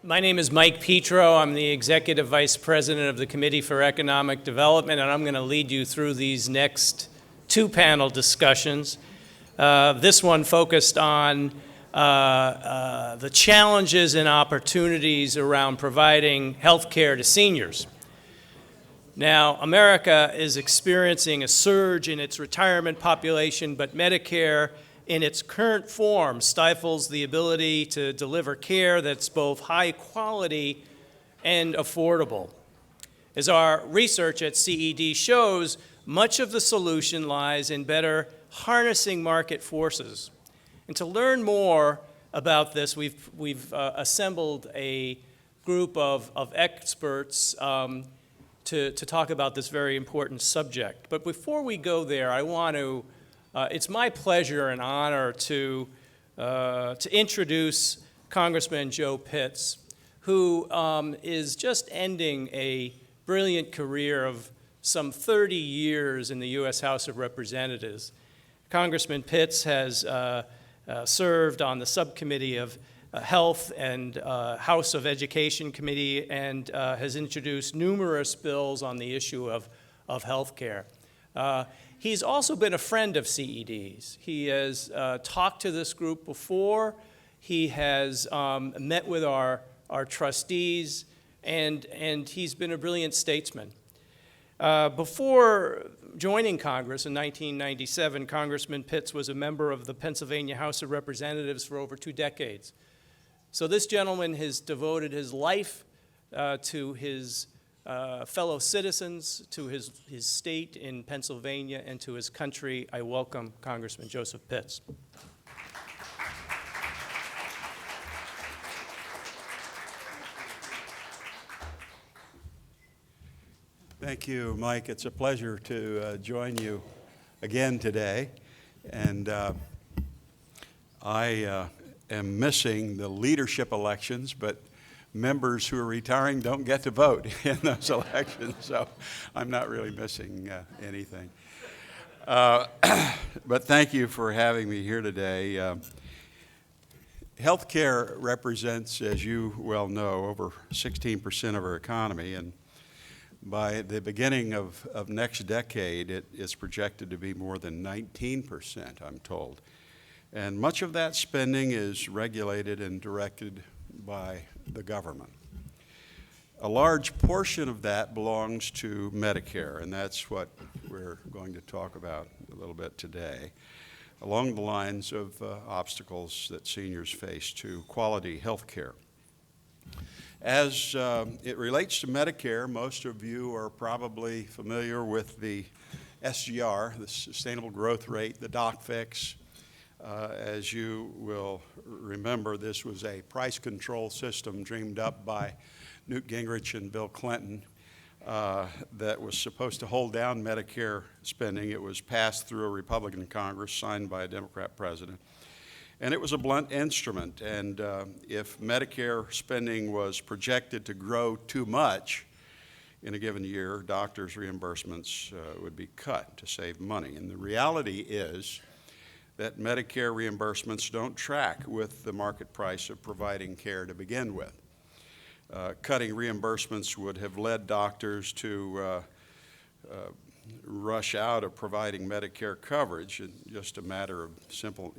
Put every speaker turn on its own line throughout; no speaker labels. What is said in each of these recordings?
My name is Mike Petro. I'm the Executive Vice President of the Committee for Economic Development, and I'm going to lead you through these next two panel discussions. This one focused on the challenges and opportunities around providing health care to seniors. Now, America is experiencing a surge in its retirement population, but Medicare in its current form stifles the ability to deliver care that's both high quality and affordable. As our research at CED shows, much of the solution lies in better harnessing market forces. And to learn more about this, we've assembled a group of experts to talk about this very important subject. But before we go there, I want to it's my pleasure and honor to introduce Congressman Joe Pitts, who is just ending a brilliant career of some 30 years in the U.S. House of Representatives. Congressman Pitts has served on the Subcommittee of Health and House of Education Committee and has introduced numerous bills on the issue of health care. He's also been a friend of CED's. He has talked to this group before. He has met with our trustees, and he's been a brilliant statesman. Before joining Congress in 1997, Congressman Pitts was a member of the Pennsylvania House of Representatives for over 2 decades. So this gentleman has devoted his life to his fellow citizens, to his state in Pennsylvania, and to his country. I welcome Congressman Joseph Pitts.
Thank you, Mike. It's a pleasure to join you again today. And I am missing the leadership elections, but members who are retiring don't get to vote in those elections, so I'm not really missing anything. But thank you for having me here today. Healthcare represents, as you well know, over 16% of our economy, and by the beginning of next decade, it is projected to be more than 19%, I'm told. And much of that spending is regulated and directed by the government. A large portion of that belongs to Medicare, and that's what we're going to talk about a little bit today, along the lines of obstacles that seniors face to quality health care. As it relates to Medicare, most of you are probably familiar with the SGR, the Sustainable Growth Rate, the doc fix. As you will remember, this was a price control system dreamed up by Newt Gingrich and Bill Clinton that was supposed to hold down Medicare spending. It was passed through a Republican Congress, signed by a Democrat president. And it was a blunt instrument, and if Medicare spending was projected to grow too much in a given year, doctors' reimbursements would be cut to save money. And the reality is that Medicare reimbursements don't track with the market price of providing care to begin with. Cutting reimbursements would have led doctors to rush out of providing Medicare coverage in just a matter of simple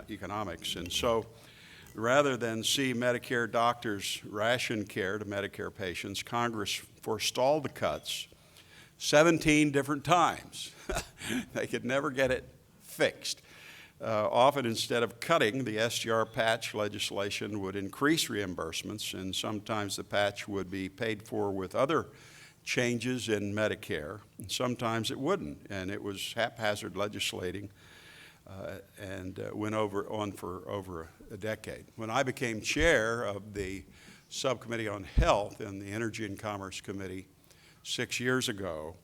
economics. And so rather than see Medicare doctors ration care to Medicare patients, Congress forestalled the cuts 17 different times. They could never get it fixed. Often, instead of cutting, the SGR patch legislation would increase reimbursements, and sometimes the patch would be paid for with other changes in Medicare, and sometimes it wouldn't, and it was haphazard legislating and went on for over a decade. When I became chair of the Subcommittee on Health in the Energy and Commerce Committee 6 years ago,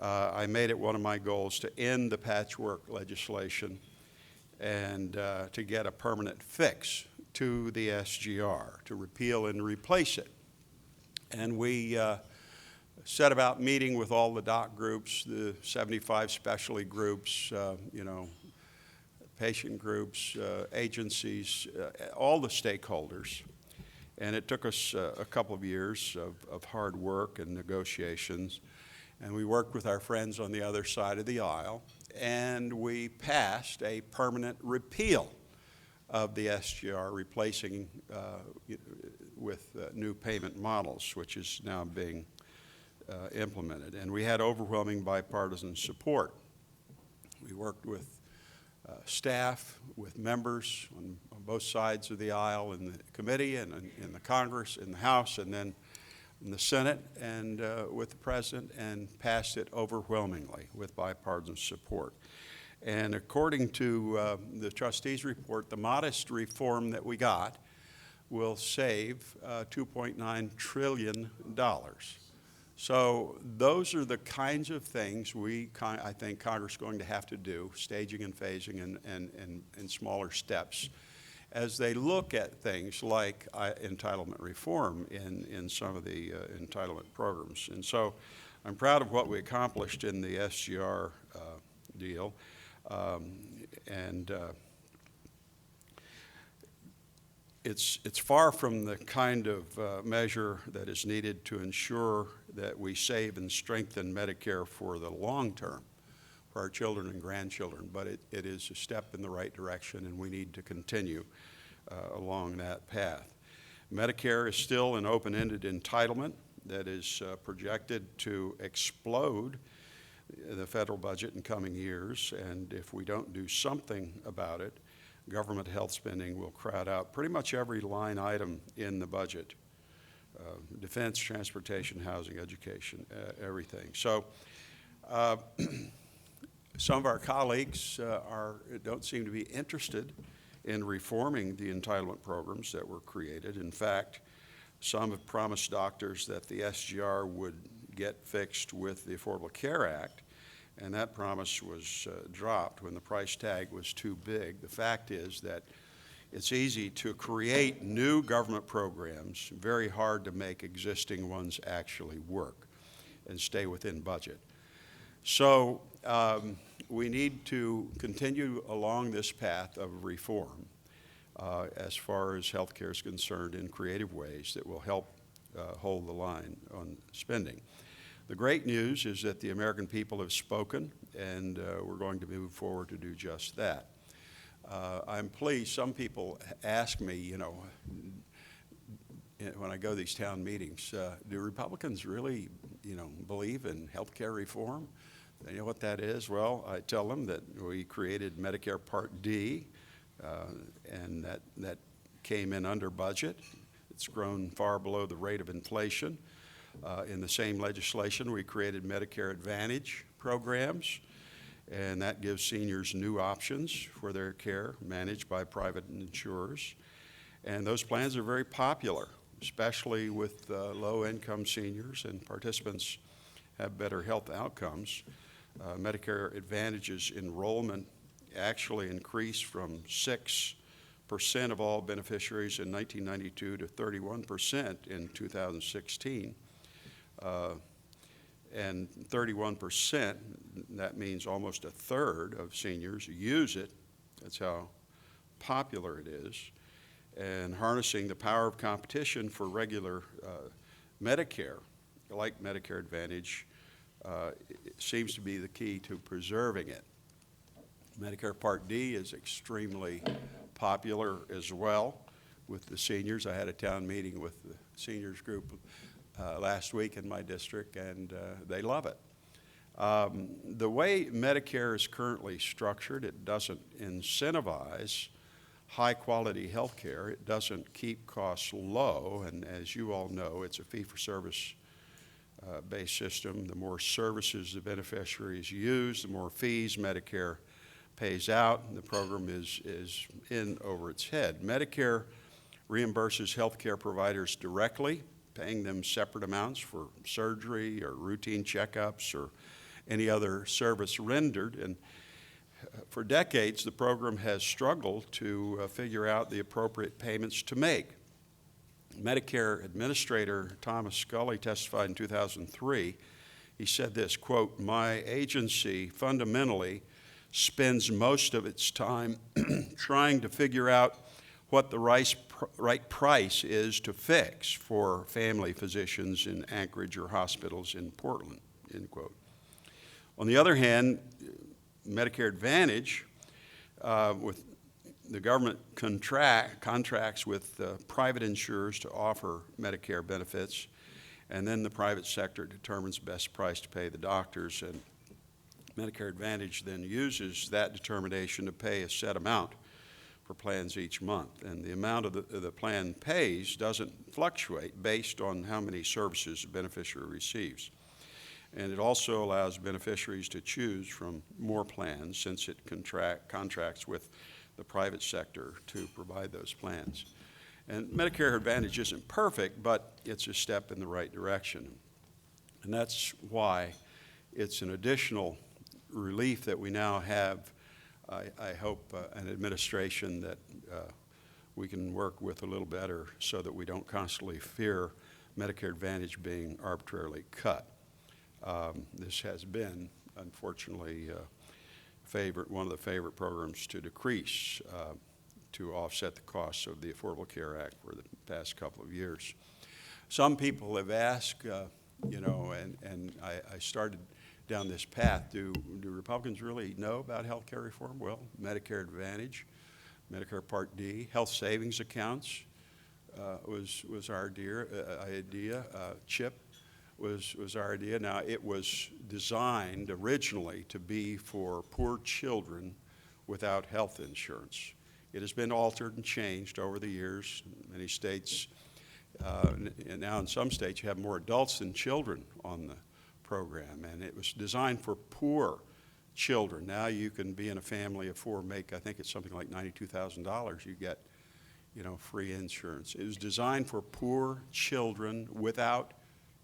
I made it one of my goals to end the patchwork legislation and to get a permanent fix to the SGR, to repeal and replace it. And we set about meeting with all the doc groups, the 75 specialty groups, patient groups, agencies, all the stakeholders. And it took us a couple of years of hard work and negotiations. And we worked with our friends on the other side of the aisle, and we passed a permanent repeal of the SGR, replacing with new payment models, which is now being implemented. And we had overwhelming bipartisan support. We worked with staff, with members on both sides of the aisle in the committee and in the Congress, in the House, and then in the Senate, and with the President, and passed it overwhelmingly with bipartisan support. And according to the trustees' report, the modest reform that we got will save $2.9 trillion. So those are the kinds of things I think Congress is going to have to do, staging and phasing and smaller steps, as they look at things like entitlement reform in some of the entitlement programs. And so I'm proud of what we accomplished in the SGR deal. It's far from the kind of measure that is needed to ensure that we save and strengthen Medicare for the long term for our children and grandchildren, but it is a step in the right direction, and we need to continue along that path. Medicare is still an open-ended entitlement that is projected to explode the federal budget in coming years, and if we don't do something about it, government health spending will crowd out pretty much every line item in the budget. Defense, transportation, housing, education, everything. So some of our colleagues don't seem to be interested in reforming the entitlement programs that were created. In fact, some have promised doctors that the SGR would get fixed with the Affordable Care Act, and that promise was dropped when the price tag was too big. The fact is that it's easy to create new government programs, very hard to make existing ones actually work and stay within budget. So we need to continue along this path of reform as far as health care is concerned in creative ways that will help hold the line on spending. The great news is that the American people have spoken, and we're going to move forward to do just that. I'm pleased. Some people ask me, when I go to these town meetings, do Republicans really, believe in health care reform? They know what that is? Well, I tell them that we created Medicare Part D, and that came in under budget. It's grown far below the rate of inflation. In the same legislation, we created Medicare Advantage programs, and that gives seniors new options for their care managed by private insurers. And those plans are very popular, especially with low-income seniors, and participants have better health outcomes. Medicare Advantage's enrollment actually increased from 6% of all beneficiaries in 1992 to 31% in 2016. And 31%, that means almost a third of seniors use it. That's how popular it is. And harnessing the power of competition for regular Medicare, like Medicare Advantage, seems to be the key to preserving it. Medicare Part D is extremely popular as well with the seniors. I had a town meeting with the seniors group last week in my district, and they love it. The way Medicare is currently structured, it doesn't incentivize high-quality health care. It doesn't keep costs low, and as you all know, it's a fee-for-service based system. The more services the beneficiaries use, the more fees Medicare pays out, and the program is in over its head. Medicare reimburses health care providers directly, paying them separate amounts for surgery or routine checkups or any other service rendered. And for decades, the program has struggled to figure out the appropriate payments to make. Medicare Administrator Thomas Scully testified in 2003. He said this, quote, "My agency fundamentally spends most of its time trying to figure out what the right right price is to fix for family physicians in Anchorage or hospitals in Portland, end quote. On the other hand, Medicare Advantage, with the government contracts with private insurers to offer Medicare benefits, and then the private sector determines the best price to pay the doctors, and Medicare Advantage then uses that determination to pay a set amount for plans each month. And the amount of the plan pays doesn't fluctuate based on how many services the beneficiary receives. And it also allows beneficiaries to choose from more plans since it contracts with the private sector to provide those plans. And Medicare Advantage isn't perfect, but it's a step in the right direction. And that's why it's an additional relief that we now have. I hope an administration that we can work with a little better so that we don't constantly fear Medicare Advantage being arbitrarily cut. This has been, unfortunately, one of the favorite programs to decrease to offset the costs of the Affordable Care Act for the past couple of years. Some people have asked, and I started down this path, do Republicans really know about health care reform? Well, Medicare Advantage, Medicare Part D, health savings accounts was our idea. CHIP was our idea. Now, it was designed originally to be for poor children without health insurance. It has been altered and changed over the years. Many states, and now in some states, you have more adults than children on the program, and it was designed for poor children. Now you can be in a family of four, make, I think it's something like $92,000, you get, free insurance. It was designed for poor children without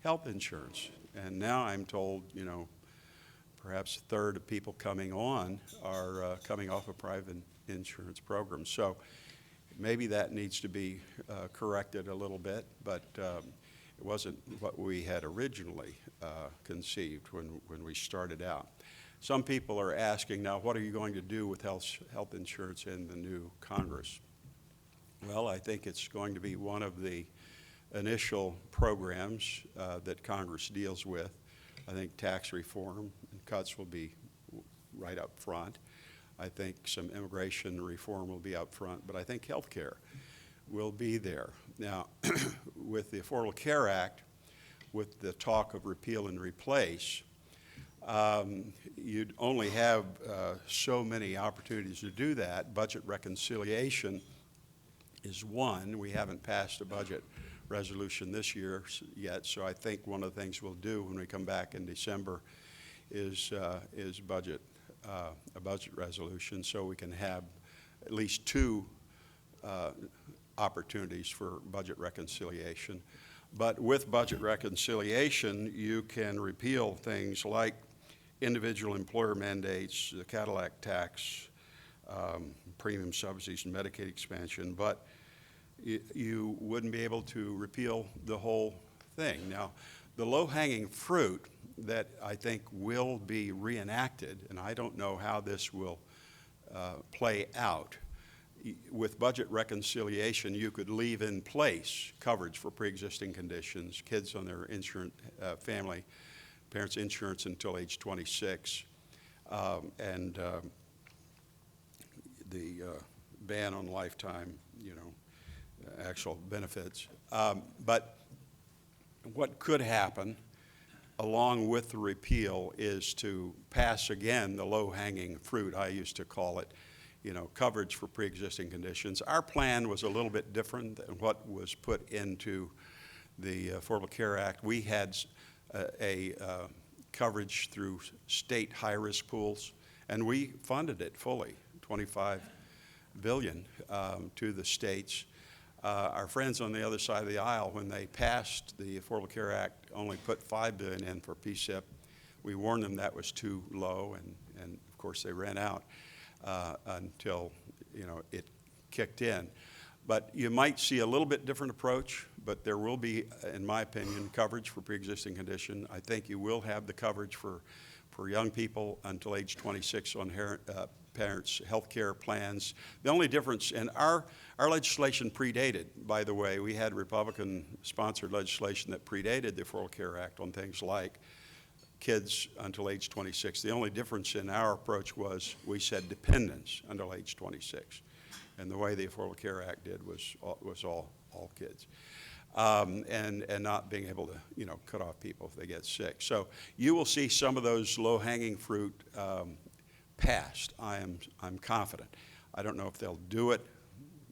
health insurance. And now I'm told, perhaps a third of people coming on are coming off a private insurance program. So maybe that needs to be corrected a little bit, but it wasn't what we had originally conceived when we started out. Some people are asking now, what are you going to do with health insurance in the new Congress? Well, I think it's going to be one of the initial programs that Congress deals with. I think tax reform and cuts will be right up front. I think some immigration reform will be up front, but I think health care will be there. Now, with the Affordable Care Act, with the talk of repeal and replace, you'd only have so many opportunities to do that. Budget reconciliation is one. We haven't passed a budget resolution this year yet, so I think one of the things we'll do when we come back in December is a budget resolution, so we can have at least two opportunities for budget reconciliation. But with budget reconciliation, you can repeal things like individual employer mandates, the Cadillac tax, premium subsidies, and Medicaid expansion, but you wouldn't be able to repeal the whole thing. Now, the low-hanging fruit that I think will be reenacted, and I don't know how this will play out, with budget reconciliation, you could leave in place coverage for pre-existing conditions, kids on their insurance, parents' insurance until age 26, and the ban on lifetime, actual benefits. But what could happen along with the repeal is to pass again the low-hanging fruit, I used to call it, coverage for pre-existing conditions. Our plan was a little bit different than what was put into the Affordable Care Act. We had a coverage through state high-risk pools, and we funded it fully, $25 billion to the states. Our friends on the other side of the aisle, when they passed the Affordable Care Act, only put $5 billion in for PSIP. We warned them that was too low, and of course they ran out until it kicked in. But you might see a little bit different approach, but there will be, in my opinion, coverage for pre-existing condition. I think you will have the coverage for young people until age 26 on parents' health care plans. The only difference, and our legislation predated, by the way, we had Republican-sponsored legislation that predated the Affordable Care Act on things like kids until age 26. The only difference in our approach was we said dependents until age 26. And the way the Affordable Care Act did was all kids. And not being able to, cut off people if they get sick. So you will see some of those low-hanging fruit passed. I'm confident. I don't know if they'll do it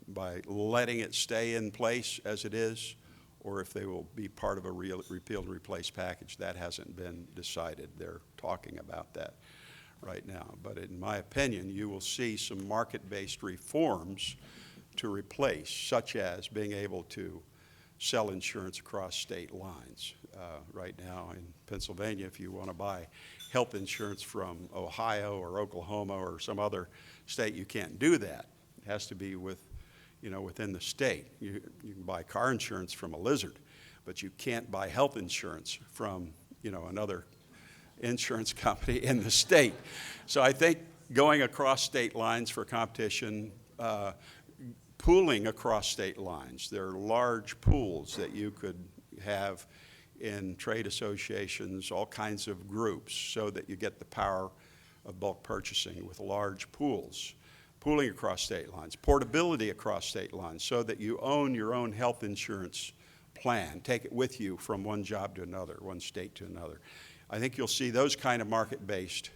by letting it stay in place as it is, or if they will be part of a repeal and replace package. That hasn't been decided. They're talking about that right now. But in my opinion, you will see some market-based reforms to replace, such as being able to sell insurance across state lines. Right now in Pennsylvania, if you want to buy health insurance from Ohio or Oklahoma or some other state, you can't do that. It has to be within the state. You can buy car insurance from a Lizard, but you can't buy health insurance from another insurance company in the state. So I think going across state lines for competition, pooling across state lines. There are large pools that you could have in trade associations, all kinds of groups, so that you get the power of bulk purchasing with large pools. Pooling across state lines, portability across state lines, so that you own your own health insurance plan, take it with you from one job to another, one state to another. I think you'll see those kind of market-based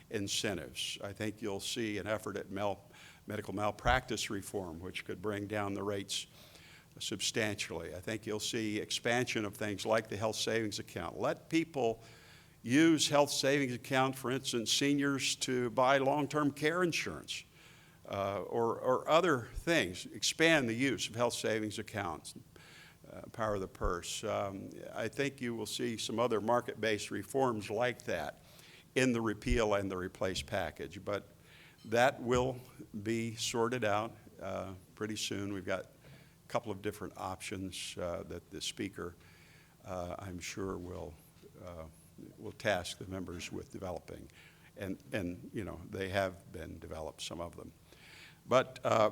incentives. I think you'll see an effort at medical malpractice reform, which could bring down the rates substantially. I think you'll see expansion of things like the health savings account. Let people use health savings account, for instance, seniors to buy long-term care insurance or other things. Expand the use of health savings accounts, power of the purse. I think you will see some other market-based reforms like that in the repeal and the replace package. But that will be sorted out pretty soon. We've got a couple of different options that the Speaker, I'm sure, will task the members with developing. And they have been developed, some of them. But I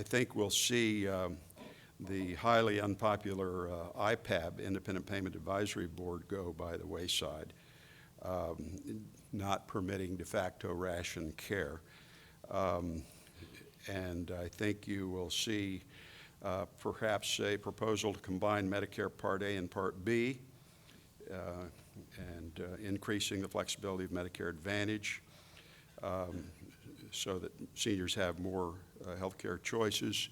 think will see the highly unpopular IPAB, Independent Payment Advisory Board, go by the wayside, not permitting de facto ration care. And I think you will see perhaps a proposal to combine Medicare Part A and Part B, and increasing the flexibility of Medicare Advantage so that seniors have more health care choices.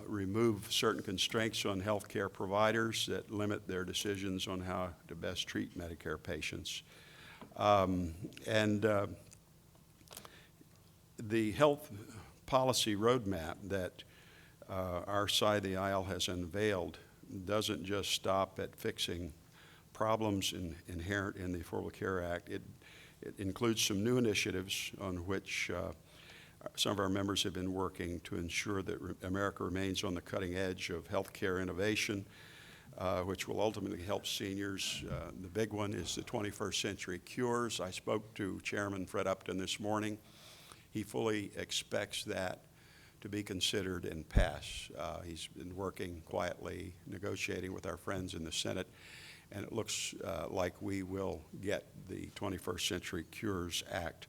Remove certain constraints on health care providers that limit their decisions on how to best treat Medicare patients. The health policy roadmap that our side of the aisle has unveiled doesn't just stop at fixing problems inherent in the Affordable Care Act. It includes some new initiatives on which some of our members have been working to ensure that America remains on the cutting edge of healthcare innovation, which will ultimately help seniors. The big one is the 21st Century Cures. I spoke to Chairman Fred Upton this morning. He fully expects that to be considered and pass. He's been working quietly, negotiating with our friends in the Senate, and it looks like we will get the 21st Century Cures Act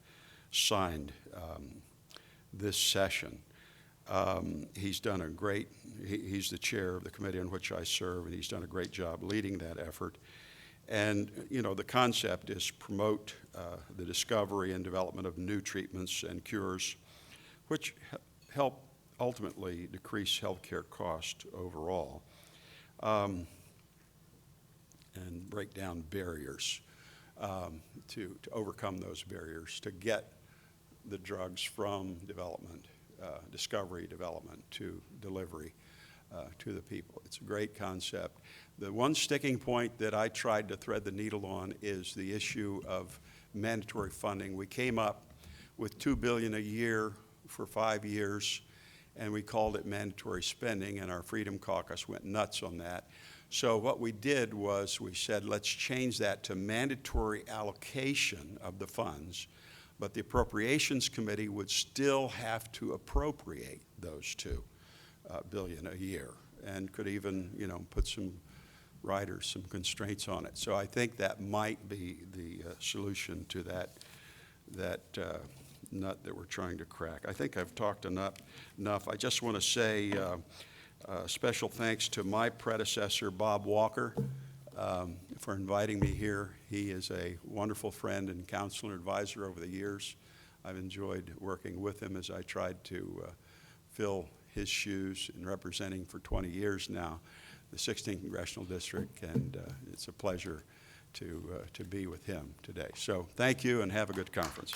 signed this session. He's done a great, he's the chair of the committee on which I serve, and he's done a great job leading that effort. And, the concept is promote the discovery and development of new treatments and cures, which help ultimately decrease healthcare cost overall, and break down barriers to overcome those barriers, to get the drugs from development, discovery, development to delivery to the people. It's a great concept. The one sticking point that I tried to thread the needle on is the issue of mandatory funding. We came up with $2 billion a year for 5 years, and we called it mandatory spending, and our Freedom Caucus went nuts on that. So what we did was we said, let's change that to mandatory allocation of the funds, but the Appropriations Committee would still have to appropriate those $2 billion a year, and could even, put some riders, some constraints on it. So I think that might be the solution to that nut that we're trying to crack. I think I've talked enough. I just want to say special thanks to my predecessor, Bob Walker, for inviting me here. He is a wonderful friend and counselor and advisor over the years. I've enjoyed working with him as I tried to fill his shoes in representing for 20 years now the 16th Congressional District, and it's a pleasure to be with him today. So thank you, and have a good conference.